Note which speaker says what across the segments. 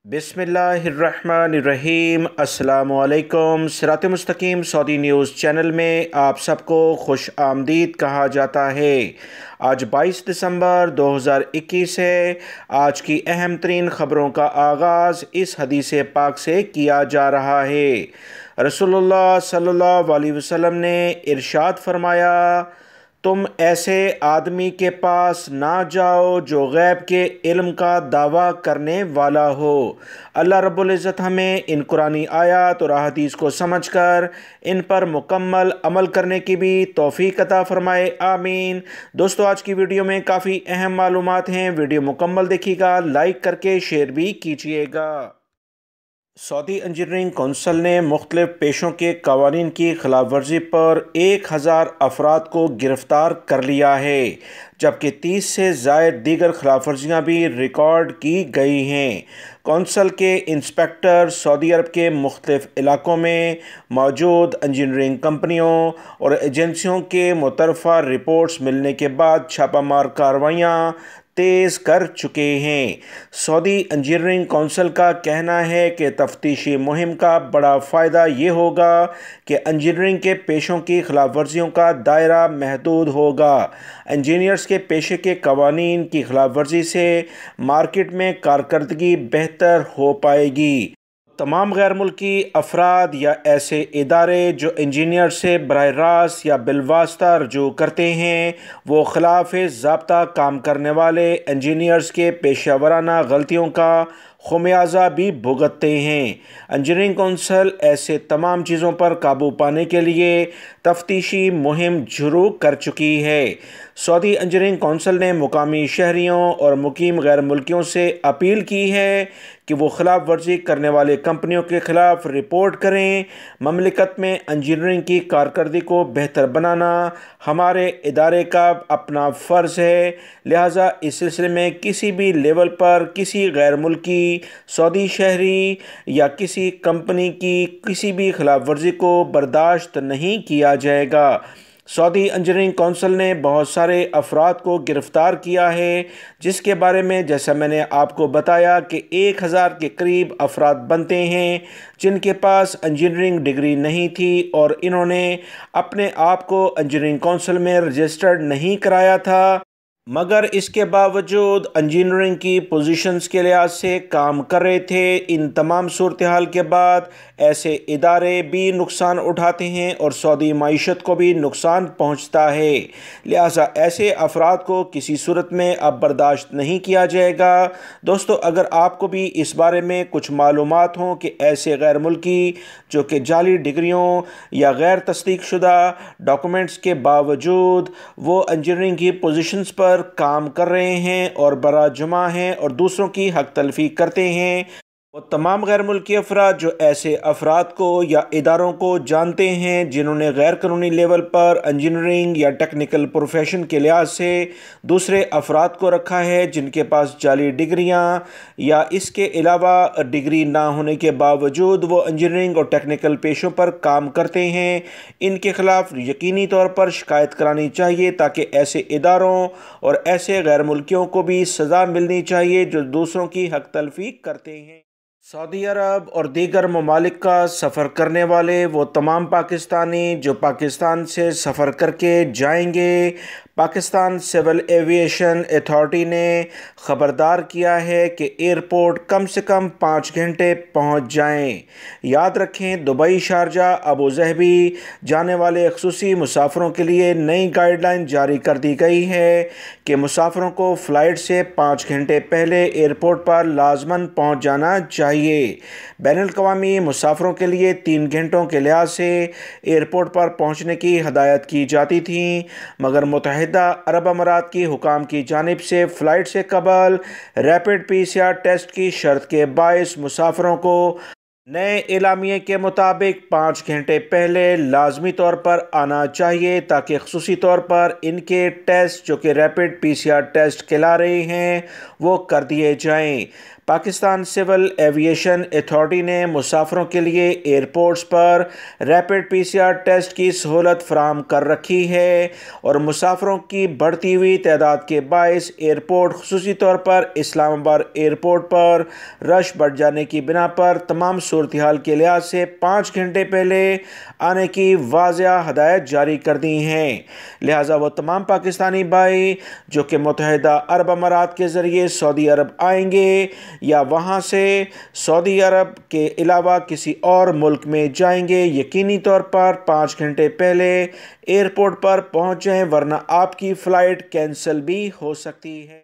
Speaker 1: बिस्मिल्लाहिर्रहमानिर्रहीम। अस्सलामुअलैकुम। सिrat.e.मustaqim Saudi news channel में आप सबको खुश आमदीद कहा जाता है। आज 22 दिसंबर 2021 है। आज की अहम तरीन ख़बरों का आगाज़ इस हदीस पाक से किया जा रहा है। रसूलुल्लाह सल्लल्लाहु अलैहि वसल्लम ने इरशाद फरमाया, तुम ऐसे आदमी के पास ना जाओ जो गैब के इल्म का दावा करने वाला हो। अल्लाह रब्बुल इज़्ज़त हमें इन कुरानी आयात और अहादीस को समझकर इन पर मुकम्मल अमल करने की भी तौफीक अता फरमाए, आमीन। दोस्तों, आज की वीडियो में काफ़ी अहम मालूमात हैं। वीडियो मुकम्मल देखिएगा, लाइक करके शेयर भी कीजिएगा। सऊदी इंजीनियरिंग कौंसिल ने मुख्तलिफ पेशों के कवानीन की खिलाफ वर्जी पर 1000 अफराद को गिरफ़्तार कर लिया है, जबकि 30 से ज़ायद दीगर खिलाफ वर्जियाँ भी रिकॉर्ड की गई हैं। कौंसिल के इंस्पेक्टर सऊदी अरब के मुख्तलिफ इलाकों में मौजूद इंजीनियरिंग कंपनियों और एजेंसियों के मुतरफ़ा रिपोर्ट्स मिलने के बाद छापामार कार्रवाइयाँ तेज़ कर चुके हैं। सऊदी इंजीनियरिंग कौंसिल का कहना है कि तफ्तीशी मुहिम का बड़ा फ़ायदा ये होगा कि इंजीनियरिंग के पेशों की खिलाफ वर्जियों का दायरा महदूद होगा। इंजीनियर्स के पेशे के कवानीन की खिलाफ वर्जी से मार्केट में कारकर्दगी बेहतर हो पाएगी। तमाम गैर मुल्की अफराद या ऐसे इदारे जो इंजीनियर से बराह रास्त या बिलवास्ता रजू करते हैं, वो खिलाफ ज़ाब्ता काम करने वाले इंजीनियर्स के पेशेवराना गलतियों का खुमियाजा भी भुगतते हैं। इंजीनियरिंग कौंसिल ऐसे तमाम चीज़ों पर काबू पाने के लिए तफ्तीशी मुहिम शुरू कर चुकी है। सऊदी इंजीनियरिंग कौंसिल ने मुकामी शहरियों और मुकीम गैर मुल्कियों से अपील की है कि वो खिलाफ वर्जी करने वाले कंपनियों के खिलाफ रिपोर्ट करें। ममलिकत में इंजीनियरिंग की कारकर्दगी को बेहतर बनाना हमारे इदारे का अपना फ़र्ज़ है, लिहाजा इस सिलसिले में किसी भी लेवल पर किसी गैर मुल्की, सऊदी शहरी या किसी कंपनी की किसी भी खिलाफ वर्जी को बर्दाश्त नहीं किया जाएगा। सऊदी इंजीनियरिंग कौंसिल ने बहुत सारे अफराद को गिरफ़्तार किया है, जिसके बारे में जैसा मैंने आपको बताया कि 1000 के करीब अफराद बनते हैं जिनके पास इंजीनियरिंग डिग्री नहीं थी और इन्होंने अपने आप को इंजीनियरिंग कौंसिल में रजिस्टर्ड नहीं कराया था, मगर इसके बावजूद इंजीनियरिंग की पोजीशंस के लिहाज से काम कर रहे थे। इन तमाम सूरत हाल के बाद ऐसे इदारे भी नुकसान उठाते हैं और सऊदी मईशत को भी नुकसान पहुंचता है, लिहाजा ऐसे अफराद को किसी सूरत में अब बर्दाश्त नहीं किया जाएगा। दोस्तों, अगर आपको भी इस बारे में कुछ मालूमात हों कि ऐसे गैर मुल्की जो कि जाली डिग्रियों या गैर तस्दीक शुदा डॉक्यूमेंट्स के बावजूद वो इंजीनियरिंग की पोजीशंस पर काम कर रहे हैं और बरा जुमा हैं और दूसरों की हक तलफी करते हैं, वो तमाम गैर मुल्की अफराद जो ऐसे अफराद को या इदारों को जानते हैं जिन्होंने गैर कानूनी लेवल पर इंजीनियरिंग या टेक्निकल प्रोफेशन के लिहाज से दूसरे अफराद को रखा है, जिनके पास जाली डिग्रियां या इसके अलावा डिग्री ना होने के बावजूद वो इंजीनियरिंग और टेक्निकल पेशों पर काम करते हैं, इनके ख़िलाफ़ यकीनी तौर पर शिकायत करानी चाहिए ताकि ऐसे इदारों और ऐसे गैर मुल्कियों को भी सज़ा मिलनी चाहिए जो दूसरों की हक तलफी करते हैं। सऊदी अरब और दीगर ममालिक का सफ़र करने वाले वो तमाम पाकिस्तानी जो पाकिस्तान से सफ़र करके जाएंगे, पाकिस्तान सिविल एविएशन अथॉरिटी ने ख़बरदार किया है कि एयरपोर्ट कम से कम 5 घंटे पहुंच जाएं। याद रखें, दुबई, शारजा, अबू ज़हबी जाने वाले ख़ुसूसी मुसाफिरों के लिए नई गाइडलाइन जारी कर दी गई है कि मुसाफिरों को फ़्लाइट से 5 घंटे पहले एयरपोर्ट पर लाजमन पहुँच जाना चाहिए। बैनुल-अक़वामी मुसाफिरों के लिए 3 घंटों के लिहाज से एयरपोर्ट पर पहुँचने की हदायत की जाती थी, मगर मुत्तहिदा अरब अमारात की हुकाम की जानिब से फ़्लाइट से कबल रैपिड PCR टेस्ट की शर्त के बाइस मुसाफिरों को नए एलामिये के मुताबिक 5 घंटे पहले लाजमी तौर पर आना चाहिए ताकि ख़ुसूसी तौर पर इनके टेस्ट जो कि रैपिड PCR टेस्ट कहला रहे हैं वो कर दिए जाएं। पाकिस्तान सिविल एविएशन अथॉरिटी ने मुसाफिरों के लिए एयरपोर्ट्स पर रैपिड पीसीआर टेस्ट की सहूलत फराहम कर रखी है और मुसाफिरों की बढ़ती हुई तादाद के बायस एयरपोर्ट खुसूसी तौर पर इस्लामाबाद एयरपोर्ट पर रश बढ़ जाने की बिना पर तमाम सूरत हाल के लिहाज से 5 घंटे पहले आने की वाज़िया हदायत जारी कर दी हैं। लिहाजा वो तमाम पाकिस्तानी भाई जो कि मुत्तहिदा अरब अमारात के ज़रिए सऊदी अरब आएंगे या वहाँ से सऊदी अरब के अलावा किसी और मुल्क में जाएंगे, यकीनी तौर पर 5 घंटे पहले एयरपोर्ट पर पहुँच जाएं, वरना आपकी फ़्लाइट कैंसिल भी हो सकती है।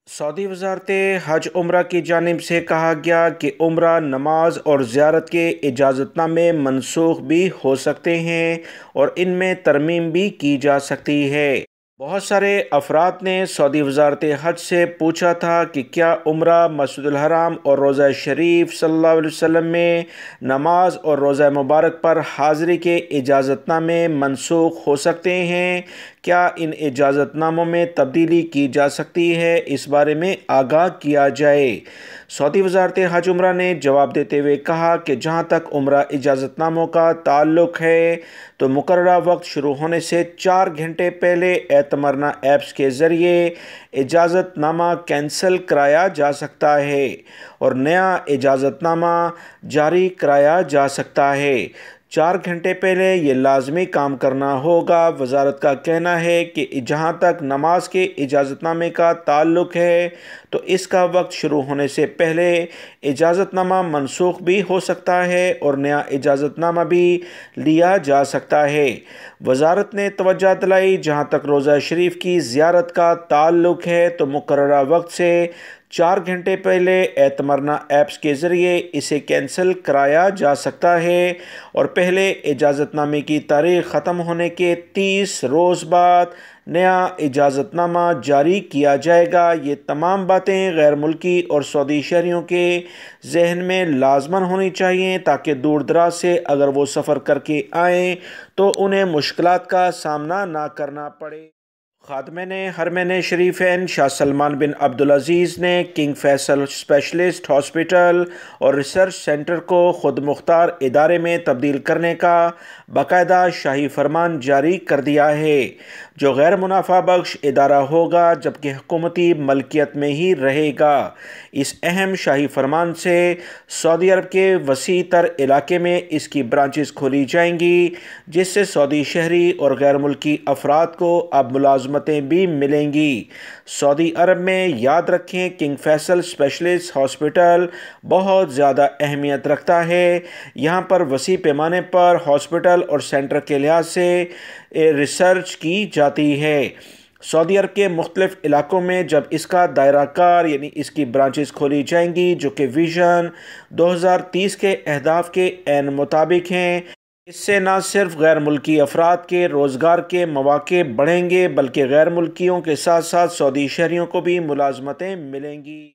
Speaker 1: सऊदी वज़ारत हज उम्रा की जानिब से कहा गया कि उम्रा, नमाज और ज़ियारत के इजाज़तनामे मनसूख भी हो सकते हैं और इनमें तरमीम भी की जा सकती है। बहुत सारे अफराद ने सऊदी वज़ारत हज से पूछा था कि क्या उम्रा, मस्जिदुल हराम और रोज़ा शरीफ सल्लल्लाहु अलैहि वसल्लम में नमाज और रोज़ा मुबारक पर हाज़िरी के इजाज़तनामे मनसूख हो सकते हैं? क्या इन इजाज़तनामों में तब्दीली की जा सकती है? इस बारे में आगाह किया जाए। सऊदी वज़ारत हज उम्रा ने जवाब देते हुए कहा कि जहाँ तक उम्रा इजाज़तनामों का ताल्लुक़ है तो मुकर्ररा वक्त शुरू होने से 4 घंटे पहले एतमरना ऐप्स के ज़रिए इजाज़तनामा कैंसिल कराया जा सकता है और नया इजाज़तनामा जारी कराया जा सकता है। 4 घंटे पहले ये लाजमी काम करना होगा। वज़ारत का कहना है कि जहाँ तक नमाज के इजाज़तनामे का ताल्लुक़ है तो इसका वक्त शुरू होने से पहले इजाज़तनामा मनसूख भी हो सकता है और नया इजाज़तनामा भी लिया जा सकता है। वज़ारत ने तवज्जो दिलाई, जहाँ तक रोज़ा शरीफ की ज़ियारत का ताल्लुक़ है तो मुकर्ररा वक्त से 4 घंटे पहले एतमरना ऐप्स के ज़रिए इसे कैंसिल कराया जा सकता है और पहले इजाज़तनामे की तारीख़ ख़त्म होने के 30 रोज़ बाद नया इजाज़तनामा जारी किया जाएगा। ये तमाम बातें गैर मुल्की और सऊदी शहरियों के जहन में लाजमन होनी चाहिए ताकि दूर दराज से अगर वो सफ़र करके आएँ तो उन्हें मुश्किलात का सामना ना करना पड़े। खादमे ने हरमैन शरीफैन शाह सलमान बिन अब्दुल अज़ीज़ ने किंग फैसल स्पेशलिस्ट हॉस्पिटल और रिसर्च सेंटर को खुद मुख्तार इदारे में तब्दील करने का बाकायदा शाही फरमान जारी कर दिया है, जो गैर मुनाफा बख्श इदारा होगा जबकि हुकूमती मलकियत में ही रहेगा। इस अहम शाही फरमान से सऊदी अरब के वसी तर इलाके में इसकी ब्रांचेस खोली जाएंगी, जिससे सऊदी शहरी और गैर मुल्की अफराद को अब मुलाजमतें भी मिलेंगी। सऊदी अरब में याद रखें, किंग फैसल स्पेशलिस्ट हॉस्पिटल बहुत ज़्यादा अहमियत रखता है। यहाँ पर वसी पैमाने पर हॉस्पिटल और सेंटर के लिहाज से रिसर्च की जाती है। सऊदी अरब के मुख्तलिफ इलाकों में जब इसका दायरा कार यानी इसकी ब्रांचेस खोली जाएंगी जो कि विजन 2030 के अहदाफ के ऐन मुताबिक हैं, इससे न सिर्फ गैर मुल्की अफराद के रोज़गार के मौके बढ़ेंगे बल्कि गैर मुल्कियों के साथ साथ सऊदी शहरियों को भी मुलाजमतें मिलेंगी।